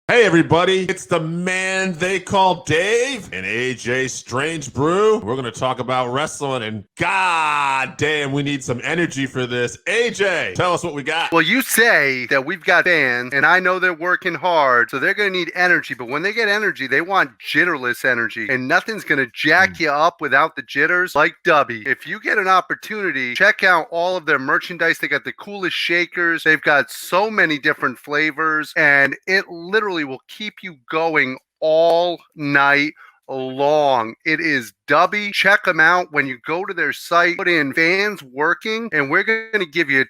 Hey everybody, it's the man they call Dave and AJ Strange Brew. We're going to talk about wrestling and god damn, we need some energy for this. AJ, tell us what we got. Well, you say that we've got fans, and I know they're working hard, so they're going to need energy. But when they get energy, they want jitterless energy, and nothing's going to jack you up without the jitters like Dubby. If you get an opportunity, check out all of their merchandise. They got the coolest shakers. They've got so many different flavors, and it literally will keep you going all night long. It is Dubby. Check them out when you go to their site. Put in fans working, and we're going to give you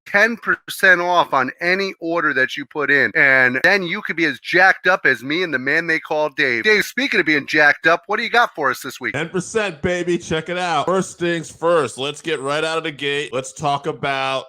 10% off on any order that you put in. And then you could be as jacked up as me and the man they call Dave. Dave, speaking of being jacked up, what do you got for us this week? 10%, baby. Check it out. First things first, let's get right out of the gate. Let's talk about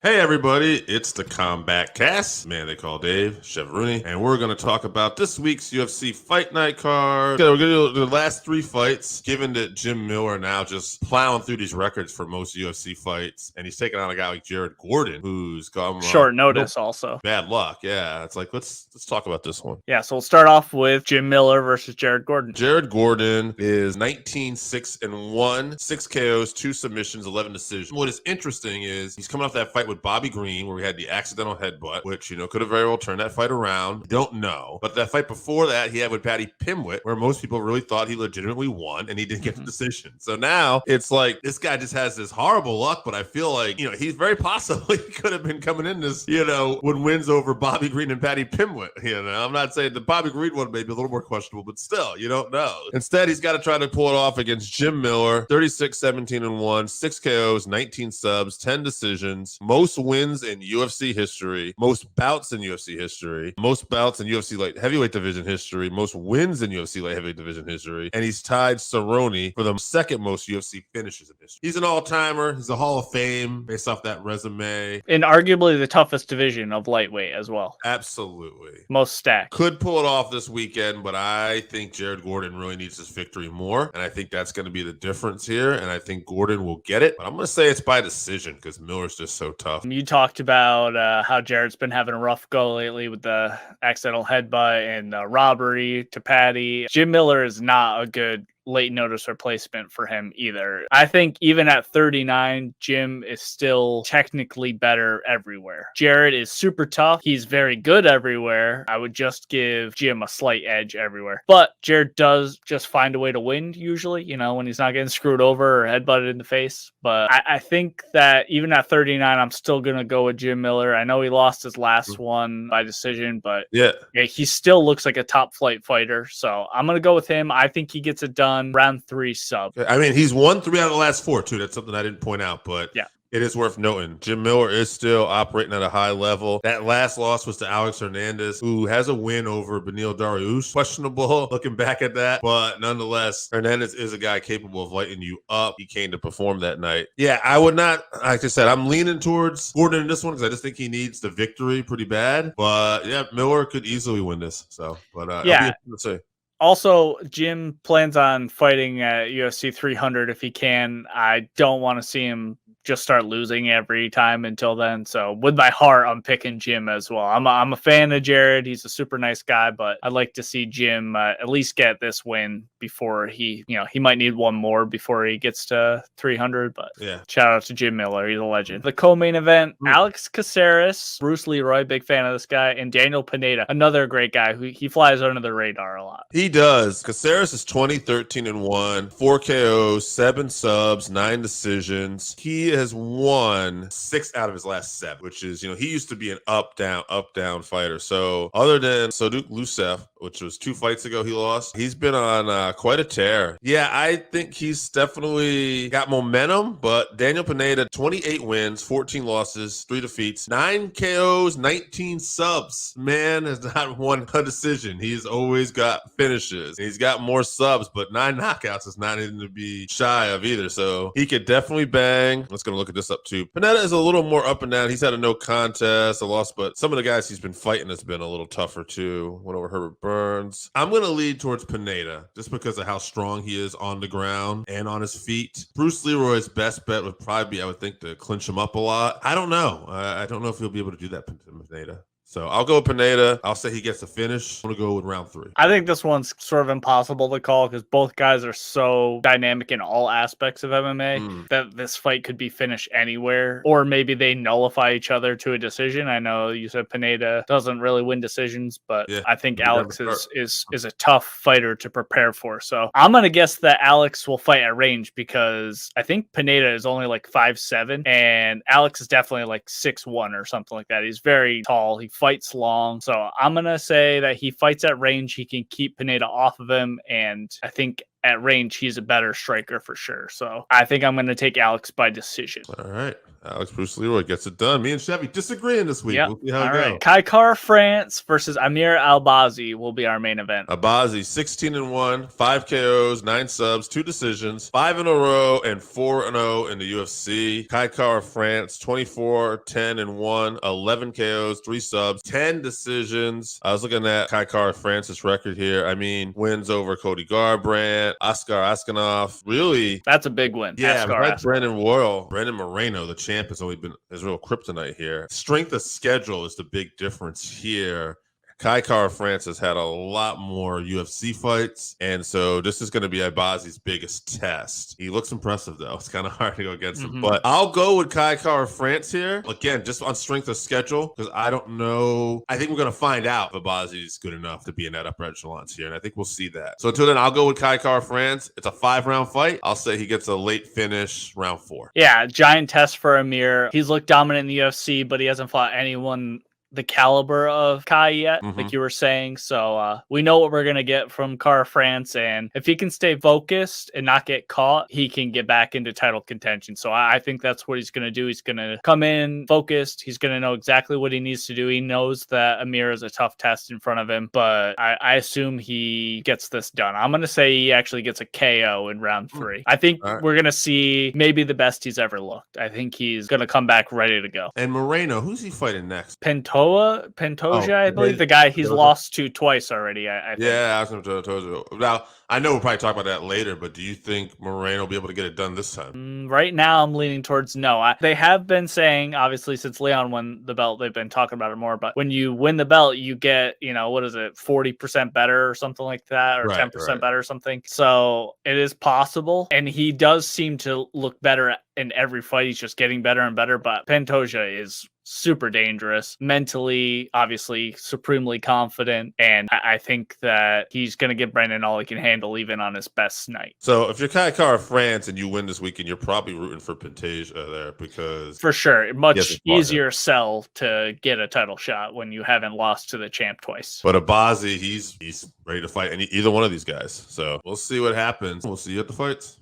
Hey everybody, it's the Combat Cast, man they call Dave, Chevy, and we're going to talk about this week's UFC Fight Night Card. We're going to do the last three fights, given that Jim Miller now just plowing through these records for most UFC fights, and he's taking on a guy like Jared Gordon, who's gone short notice also. Bad luck, yeah. It's like, let's talk about this one. Yeah, so we'll start off with Jim Miller versus Jared Gordon. Jared Gordon is 19-6-1, 6 KOs, 2 submissions, 11 decisions. What is interesting is he's coming off that fight with Bobby Green, where we had the accidental headbutt, which, could have very well turned that fight around. We don't know. But that fight before that, he had with Patty Pimwit, where most people really thought he legitimately won, and he didn't get the decision. So now it's like, this guy just has this horrible luck, but I feel like, he's very possibly could have been coming in this, with wins over Bobby Green and Patty Pimwit. I'm not saying the Bobby Green one may be a little more questionable, but still, you don't know. Instead, he's got to try to pull it off against Jim Miller, 36-17-1, 6 KOs, 19 subs, 10 decisions, most wins in UFC history, most bouts in UFC history, most bouts in UFC light heavyweight division history, most wins in UFC light heavyweight division history, and he's tied Cerrone for the second most UFC finishes in history. He's an all-timer. He's a Hall of Fame based off that resume. In arguably the toughest division of lightweight as well. Absolutely. Most stacked. Could pull it off this weekend, but I think Jared Gordon really needs this victory more, and I think that's going to be the difference here, and I think Gordon will get it, but I'm going to say it's by decision because Miller's just so tough. You talked about how Jared's been having a rough go lately with the accidental headbutt and the robbery to Patty. Jim Miller is not a good late notice replacement for him either. I think even at 39, Jim is still technically better everywhere. Jared is super tough. He's very good everywhere. I would just give Jim a slight edge everywhere. But Jared does just find a way to win usually, when he's not getting screwed over or headbutted in the face. But I think that even at 39, I'm still going to go with Jim Miller. I know he lost his last one by decision, but yeah, he still looks like a top flight fighter. So I'm going to go with him. I think he gets it done. Round 3 sub. I mean, he's won 3 out of the last 4 too. That's something I didn't point out, but yeah, it is worth noting. Jim Miller is still operating at a high level. That last loss was to Alex Hernandez, who has a win over Beneil Dariush. Questionable looking back at that, but nonetheless, Hernandez is a guy capable of lighting you up. He came to perform that night. Yeah, I would not, like I said, I'm leaning towards Gordon in this one because I just think he needs the victory pretty bad. But yeah, Miller could easily win this. So, but yeah, let's see. Also, Jim plans on fighting at UFC 300 if he can. I don't want to see him just start losing every time until then. So with my heart, I'm picking Jim as well. I'm a fan of Jared. He's a super nice guy, but I'd like to see Jim at least get this win before he might need one more before he gets to 300. But yeah, shout out to Jim Miller. He's a legend. The co-main event, Alex Caceres, Bruce Leroy, big fan of this guy, and Daniel Pineda, another great guy who he flies under the radar a lot. He does. Caceres is 20-13-1, 4 KOs, 7 subs, 9 decisions. He has won 6 out of his last 7, which is, he used to be an up down fighter. So other than Soduk Lusev, which was 2 fights ago he lost, he's been on quite a tear. Yeah, I think he's definitely got momentum, but Daniel Pineda, 28 wins, 14 losses, 3 defeats, 9 KOs, 19 subs. Man has not won a decision. He's always got finishes. He's got more subs, but 9 knockouts is not anything to be shy of either. So he could definitely bang. Let's going to look at this up too. Pineda is a little more up and down. He's had a no contest, a loss, but some of the guys he's been fighting has been a little tougher too. Went over Herbert Burns. I'm going to lead towards Pineda just because of how strong he is on the ground and on his feet. Bruce Leroy's best bet would probably be, I would think, to clinch him up a lot. I don't know. I don't know if he'll be able to do that to Pineda. So I'll go with Pineda. I'll say he gets the finish. I'm going to go with round 3. I think this one's sort of impossible to call because both guys are so dynamic in all aspects of MMA that this fight could be finished anywhere. Or maybe they nullify each other to a decision. I know you said Pineda doesn't really win decisions, but yeah, I think Alex is a tough fighter to prepare for. So I'm going to guess that Alex will fight at range because I think Pineda is only like 5'7", and Alex is definitely like 6'1" or something like that. He's very tall. He fights long. So I'm going to say that he fights at range. He can keep Pineda off of him. And I think at range, he's a better striker for sure. So I think I'm going to take Alex by decision. All right. Alex Bruce Leroy gets it done. Me and Chevy disagreeing this week. Yep. We'll see how it goes. Kai Kara France versus Amir Albazi will be our main event. Albazi 16-1, 5 KOs, 9 subs, 2 decisions, 5 in a row, and 4-0 in the UFC. Kai Kara France 24-10-1, 11 KOs, 3 subs, 10 decisions. I was looking at Kai Kara France's record here. I mean, wins over Cody Garbrandt, Oscar Askanov. Really, that's a big win. Yeah, like Brandon Moreno, the champ, has only been his real kryptonite here. Strength of schedule is the big difference here. Kai Kara France has had a lot more UFC fights, and so this is going to be Albazi's biggest test. He looks impressive, though. It's kind of hard to go against him, but I'll go with Kai Kara France here. Again, just on strength of schedule, because I don't know. I think we're going to find out if Albazi's good enough to be in that upper echelons here, and I think we'll see that. So until then, I'll go with Kai Kara France. It's a 5-round fight. I'll say he gets a late finish, round 4. Yeah, giant test for Amir. He's looked dominant in the UFC, but he hasn't fought anyone the caliber of Kai yet, like you were saying. So we know what we're going to get from Kara France, and if he can stay focused and not get caught, he can get back into title contention. So I think that's what he's going to do. He's going to come in focused. He's going to know exactly what he needs to do. He knows that Amir is a tough test in front of him, but I assume he gets this done. I'm going to say he actually gets a KO in round 3. I think we're going to see maybe the best he's ever looked. I think he's going to come back ready to go. And Moreno, who's he fighting next? Pantoja, I believe, the guy he's lost to twice already. I think. Yeah, I was going to tell you. Now, I know we'll probably talk about that later, but do you think Moreno will be able to get it done this time? Right now, I'm leaning towards no. They have been saying, obviously, since Leon won the belt, they've been talking about it more. But when you win the belt, you get, 40% better or something like that, or 10% better or something. So it is possible. And he does seem to look better in every fight. He's just getting better and better. But Pantoja is super dangerous, mentally, obviously, supremely confident. And I think that he's going to give Brandon all he can handle, even on his best night. So if you're Kai Kara France and you win this weekend, you're probably rooting for Pantoja there because... For sure. Much easier sell to get a title shot when you haven't lost to the champ twice. But Albazi, he's ready to fight either one of these guys. So we'll see what happens. We'll see you at the fights.